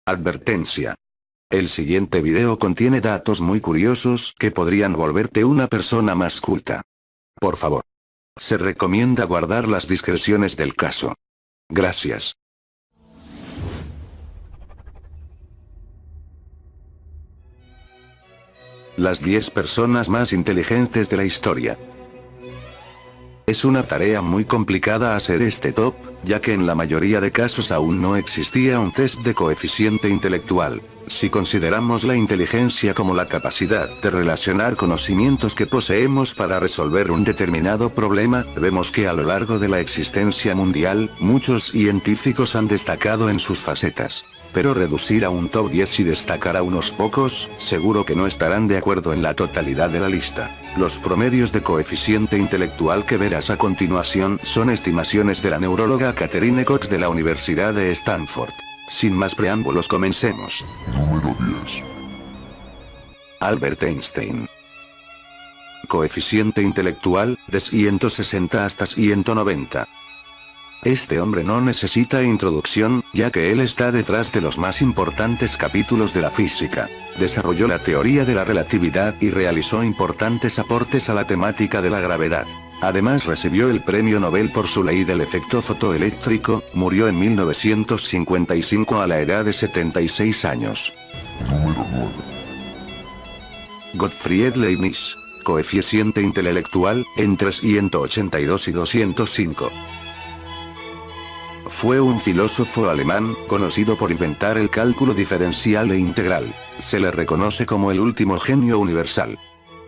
Advertencia. El siguiente video contiene datos muy curiosos que podrían volverte una persona más culta. Por favor. Se recomienda guardar las discreciones del caso. Gracias. Las 10 personas más inteligentes de la historia. Es una tarea muy complicada hacer este top, ya que en la mayoría de casos aún no existía un test de coeficiente intelectual. Si consideramos la inteligencia como la capacidad de relacionar conocimientos que poseemos para resolver un determinado problema, vemos que a lo largo de la existencia mundial, muchos científicos han destacado en sus facetas. Pero reducir a un top 10 y destacar a unos pocos, seguro que no estarán de acuerdo en la totalidad de la lista. Los promedios de coeficiente intelectual que verás a continuación son estimaciones de la neuróloga Catherine Cox de la Universidad de Stanford. Sin más preámbulos, comencemos. Número 10. Albert Einstein. Coeficiente intelectual, de 160 hasta 190. Este hombre no necesita introducción, ya que él está detrás de los más importantes capítulos de la física. Desarrolló la teoría de la relatividad y realizó importantes aportes a la temática de la gravedad. Además recibió el premio Nobel por su ley del efecto fotoeléctrico. Murió en 1955 a la edad de 76 años. Número 9. Gottfried Leibniz. Coeficiente intelectual, entre 182 y 205. Fue un filósofo alemán, conocido por inventar el cálculo diferencial e integral. Se le reconoce como el último genio universal,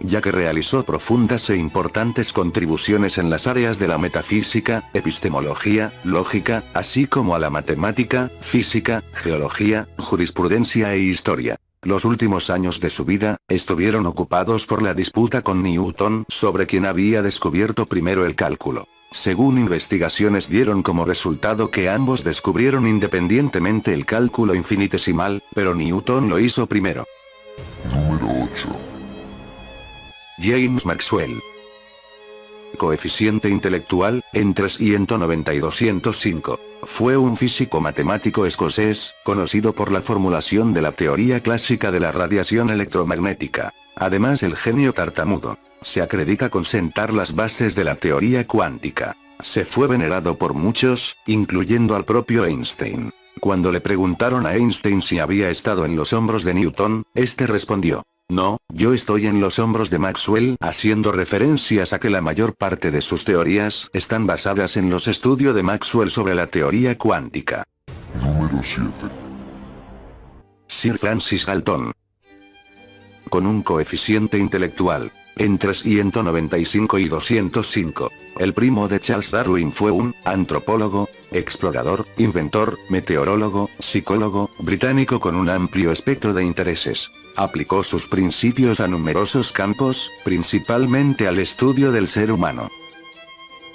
ya que realizó profundas e importantes contribuciones en las áreas de la metafísica, epistemología, lógica, así como a la matemática, física, geología, jurisprudencia e historia. Los últimos años de su vida, estuvieron ocupados por la disputa con Newton sobre quién había descubierto primero el cálculo. Según investigaciones dieron como resultado que ambos descubrieron independientemente el cálculo infinitesimal, pero Newton lo hizo primero. Número 8. James Maxwell. Coeficiente intelectual, entre 190 y 205. Fue un físico matemático escocés, conocido por la formulación de la teoría clásica de la radiación electromagnética. Además, el genio tartamudo. Se acredita con sentar las bases de la teoría cuántica. Se fue venerado por muchos, incluyendo al propio Einstein. Cuando le preguntaron a Einstein si había estado en los hombros de Newton, este respondió: "No, yo estoy en los hombros de Maxwell", haciendo referencias a que la mayor parte de sus teorías están basadas en los estudios de Maxwell sobre la teoría cuántica. Número 7. Sir Francis Galton. Con un coeficiente intelectual, entre 195 y 205. El primo de Charles Darwin, fue un antropólogo, explorador, inventor, meteorólogo, psicólogo, británico con un amplio espectro de intereses. Aplicó sus principios a numerosos campos, principalmente al estudio del ser humano.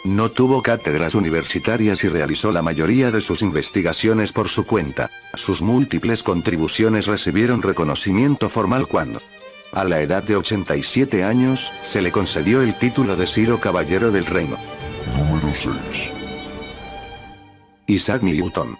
No tuvo cátedras universitarias y realizó la mayoría de sus investigaciones por su cuenta. Sus múltiples contribuciones recibieron reconocimiento formal cuando, a la edad de 87 años, se le concedió el título de Sir o Caballero del Reino. Número 6. Isaac Newton.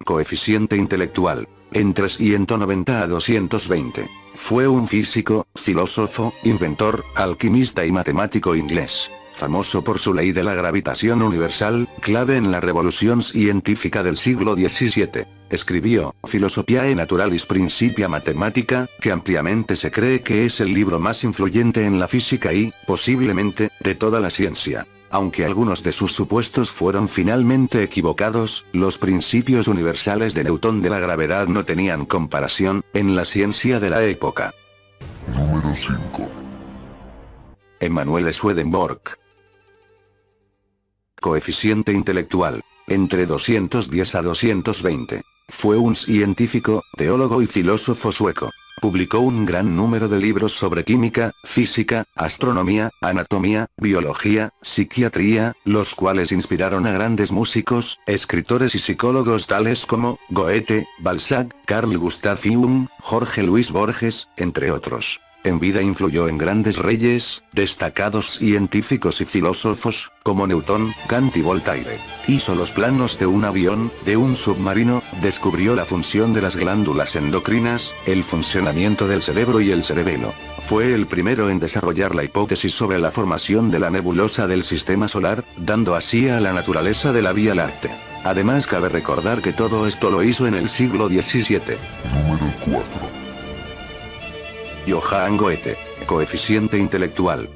Coeficiente intelectual, entre 190 a 220. Fue un físico, filósofo, inventor, alquimista y matemático inglés. Famoso por su ley de la gravitación universal, clave en la revolución científica del siglo XVII. Escribió Philosophiae Naturalis Principia Mathematica, que ampliamente se cree que es el libro más influyente en la física y, posiblemente, de toda la ciencia. Aunque algunos de sus supuestos fueron finalmente equivocados, los principios universales de Newton de la gravedad no tenían comparación en la ciencia de la época. Número 5. Emanuel Swedenborg. Coeficiente intelectual, entre 210 a 220. Fue un científico, teólogo y filósofo sueco. Publicó un gran número de libros sobre química, física, astronomía, anatomía, biología, psiquiatría, los cuales inspiraron a grandes músicos, escritores y psicólogos tales como Goethe, Balzac, Carl Gustav Jung, Jorge Luis Borges, entre otros. En vida influyó en grandes reyes, destacados científicos y filósofos, como Newton, Kant y Voltaire. Hizo los planos de un avión, de un submarino, descubrió la función de las glándulas endocrinas, el funcionamiento del cerebro y el cerebelo. Fue el primero en desarrollar la hipótesis sobre la formación de la nebulosa del sistema solar, dando así a la naturaleza de la Vía Láctea. Además cabe recordar que todo esto lo hizo en el siglo XVII. Número 4. Johann Goethe, coeficiente intelectual.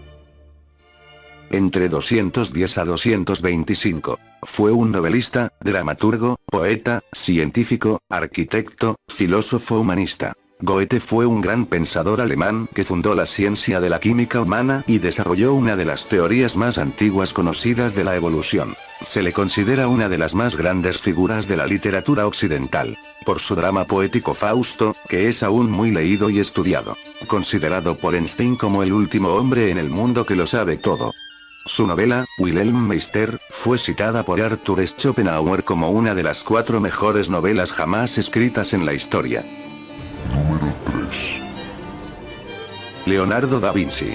Entre 210 a 225. Fue un novelista, dramaturgo, poeta, científico, arquitecto, filósofo humanista. Goethe fue un gran pensador alemán que fundó la ciencia de la química humana y desarrolló una de las teorías más antiguas conocidas de la evolución. Se le considera una de las más grandes figuras de la literatura occidental, por su drama poético Fausto, que es aún muy leído y estudiado. Considerado por Einstein como el último hombre en el mundo que lo sabe todo. Su novela, Wilhelm Meister, fue citada por Arthur Schopenhauer como una de las 4 mejores novelas jamás escritas en la historia. Número 3. Leonardo da Vinci.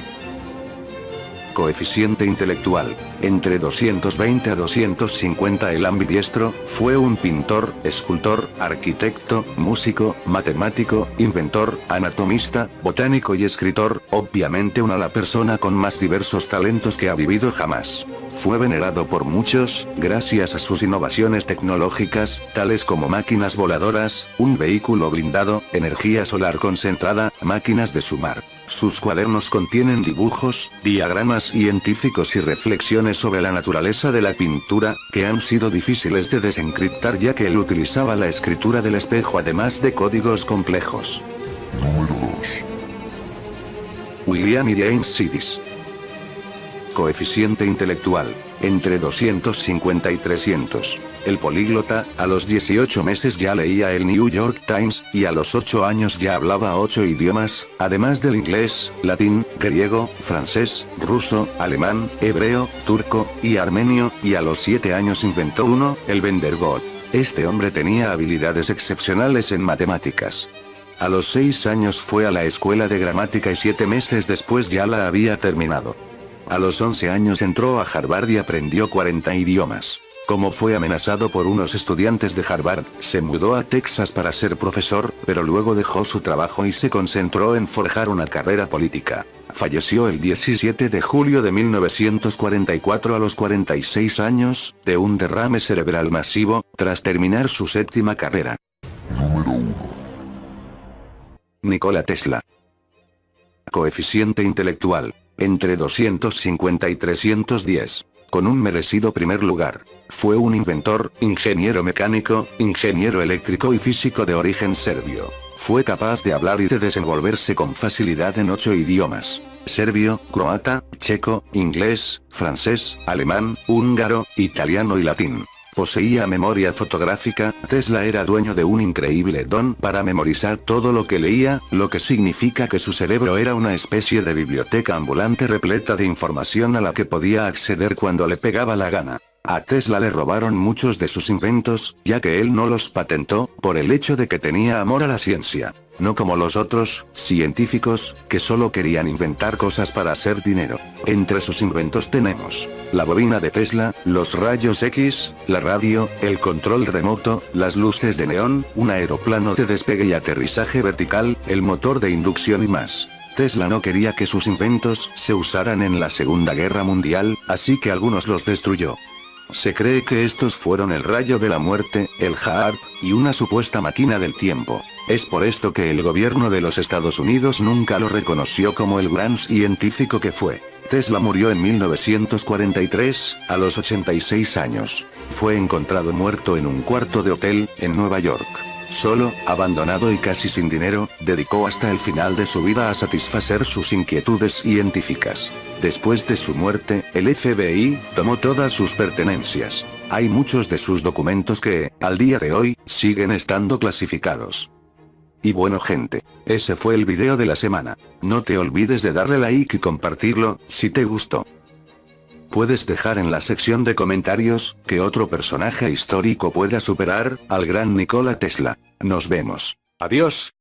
Coeficiente intelectual. Entre 220 a 250. El ambidiestro, fue un pintor, escultor, arquitecto, músico, matemático, inventor, anatomista, botánico y escritor, obviamente la persona con más diversos talentos que ha vivido jamás. Fue venerado por muchos, gracias a sus innovaciones tecnológicas, tales como máquinas voladoras, un vehículo blindado, energía solar concentrada, máquinas de sumar. Sus cuadernos contienen dibujos, diagramas científicos y reflexiones sobre la naturaleza de la pintura, que han sido difíciles de desencriptar ya que él utilizaba la escritura del espejo además de códigos complejos. Número 2. William James Sidis. Coeficiente intelectual. Entre 250 y 300. El políglota, a los 18 meses ya leía el New York Times, y a los 8 años ya hablaba 8 idiomas, además del inglés, latín, griego, francés, ruso, alemán, hebreo, turco, y armenio, y a los 7 años inventó uno, el Vendergot. Este hombre tenía habilidades excepcionales en matemáticas. A los 6 años fue a la escuela de gramática y 7 meses después ya la había terminado. A los 11 años entró a Harvard y aprendió 40 idiomas. Como fue amenazado por unos estudiantes de Harvard, se mudó a Texas para ser profesor, pero luego dejó su trabajo y se concentró en forjar una carrera política. Falleció el 17 de julio de 1944 a los 46 años, de un derrame cerebral masivo, tras terminar su 7ª carrera. Número 1. Nikola Tesla. Coeficiente intelectual. Entre 250 y 310. Con un merecido primer lugar. Fue un inventor, ingeniero mecánico, ingeniero eléctrico y físico de origen serbio. Fue capaz de hablar y de desenvolverse con facilidad en 8 idiomas. Serbio, croata, checo, inglés, francés, alemán, húngaro, italiano y latín. Poseía memoria fotográfica. Tesla era dueño de un increíble don para memorizar todo lo que leía, lo que significa que su cerebro era una especie de biblioteca ambulante repleta de información a la que podía acceder cuando le pegaba la gana. A Tesla le robaron muchos de sus inventos, ya que él no los patentó, por el hecho de que tenía amor a la ciencia. No como los otros, científicos, que solo querían inventar cosas para hacer dinero. Entre sus inventos tenemos la bobina de Tesla, los rayos X, la radio, el control remoto, las luces de neón, un aeroplano de despegue y aterrizaje vertical, el motor de inducción y más. Tesla no quería que sus inventos se usaran en la Segunda Guerra Mundial, así que algunos los destruyó. Se cree que estos fueron el rayo de la muerte, el HAARP, y una supuesta máquina del tiempo. Es por esto que el gobierno de los Estados Unidos nunca lo reconoció como el gran científico que fue. Tesla murió en 1943, a los 86 años. Fue encontrado muerto en un cuarto de hotel, en Nueva York. Solo, abandonado y casi sin dinero, dedicó hasta el final de su vida a satisfacer sus inquietudes científicas. Después de su muerte, el FBI tomó todas sus pertenencias. Hay muchos de sus documentos que, al día de hoy, siguen estando clasificados. Y bueno gente, ese fue el video de la semana. No te olvides de darle like y compartirlo, si te gustó. Puedes dejar en la sección de comentarios, que otro personaje histórico pueda superar al gran Nikola Tesla. Nos vemos. Adiós.